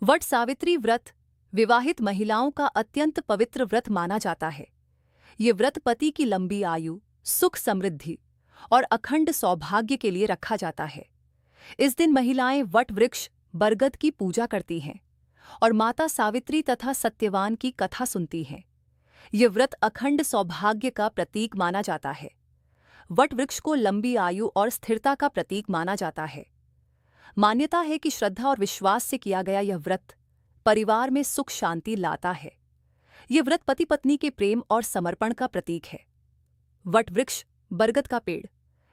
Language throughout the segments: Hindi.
वट सावित्री व्रत विवाहित महिलाओं का अत्यंत पवित्र व्रत माना जाता है। ये व्रत पति की लंबी आयु, सुख समृद्धि और अखंड सौभाग्य के लिए रखा जाता है। इस दिन महिलाएं वट वृक्ष बरगद की पूजा करती हैं और माता सावित्री तथा सत्यवान की कथा सुनती हैं। ये व्रत अखंड सौभाग्य का प्रतीक माना जाता है। वट वृक्ष को लंबी आयु और स्थिरता का प्रतीक माना जाता है। मान्यता है कि श्रद्धा और विश्वास से किया गया यह व्रत परिवार में सुख शांति लाता है। यह व्रत पति पत्नी के प्रेम और समर्पण का प्रतीक है। वट वृक्ष, बरगद का पेड़,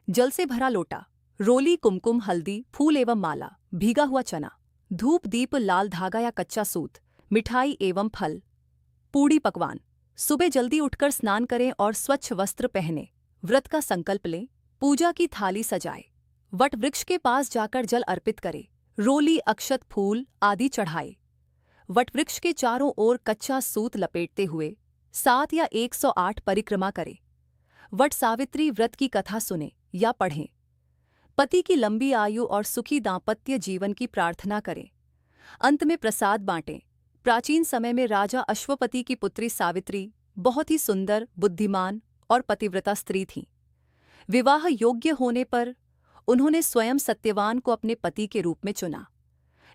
जल से भरा लोटा, रोली, कुमकुम, हल्दी, फूल एवं माला, भीगा हुआ चना, धूप, दीप, लाल धागा या कच्चा सूत, मिठाई एवं फल, पूड़ी पकवान। सुबह जल्दी उठकर स्नान करें और स्वच्छ वस्त्र पहने व्रत का संकल्प लें। पूजा की थाली सजाए, वट वृक्ष के पास जाकर जल अर्पित करें, रोली, अक्षत, फूल आदि चढ़ाए। वट वृक्ष के चारों ओर कच्चा सूत लपेटते हुए 7 या 108 परिक्रमा करें। वट सावित्री व्रत की कथा सुने या पढ़ें। पति की लंबी आयु और सुखी दाम्पत्य जीवन की प्रार्थना करें। अंत में प्रसाद बांटें। प्राचीन समय में राजा अश्वपति की पुत्री सावित्री बहुत ही सुंदर, बुद्धिमान और पतिव्रता स्त्री थीं। विवाह योग्य होने पर उन्होंने स्वयं सत्यवान को अपने पति के रूप में चुना,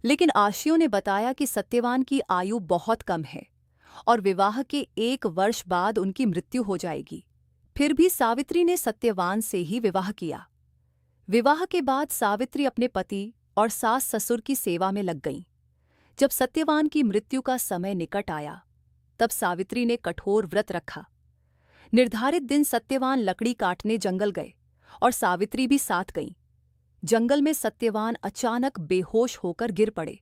लेकिन आशियों ने बताया कि सत्यवान की आयु बहुत कम है और विवाह के 1 वर्ष बाद उनकी मृत्यु हो जाएगी। फिर भी सावित्री ने सत्यवान से ही विवाह किया। विवाह के बाद सावित्री अपने पति और सास ससुर की सेवा में लग गईं। जब सत्यवान की मृत्यु का समय निकट आया, तब सावित्री ने कठोर व्रत रखा। निर्धारित दिन सत्यवान लकड़ी काटने जंगल गए और सावित्री भी साथ गईं। जंगल में सत्यवान अचानक बेहोश होकर गिर पड़े।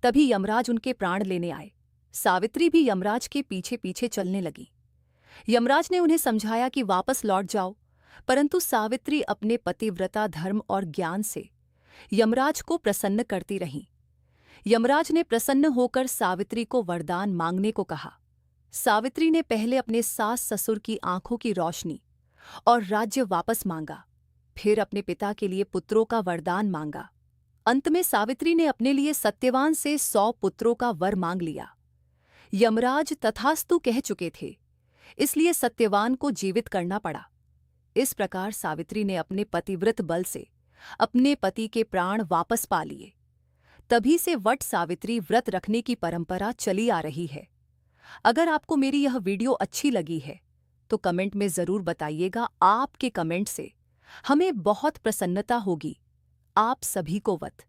तभी यमराज उनके प्राण लेने आए। सावित्री भी यमराज के पीछे पीछे चलने लगी। यमराज ने उन्हें समझाया कि वापस लौट जाओ, परंतु सावित्री अपने पतिव्रता धर्म और ज्ञान से यमराज को प्रसन्न करती रहीं। यमराज ने प्रसन्न होकर सावित्री को वरदान मांगने को कहा। सावित्री ने पहले अपने सास ससुर की आंखों की रोशनी और राज्य वापस मांगा, फिर अपने पिता के लिए पुत्रों का वरदान मांगा। अंत में सावित्री ने अपने लिए सत्यवान से 100 पुत्रों का वर मांग लिया। यमराज तथास्तु कह चुके थे, इसलिए सत्यवान को जीवित करना पड़ा। इस प्रकार सावित्री ने अपने पतिव्रत बल से अपने पति के प्राण वापस पा लिए। तभी से वट सावित्री व्रत रखने की परंपरा चली आ रही है। अगर आपको मेरी यह वीडियो अच्छी लगी है तो कमेंट में ज़रूर बताइएगा। आपके कमेंट से हमें बहुत प्रसन्नता होगी। आप सभी को वट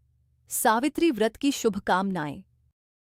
सावित्री व्रत की शुभकामनाएं।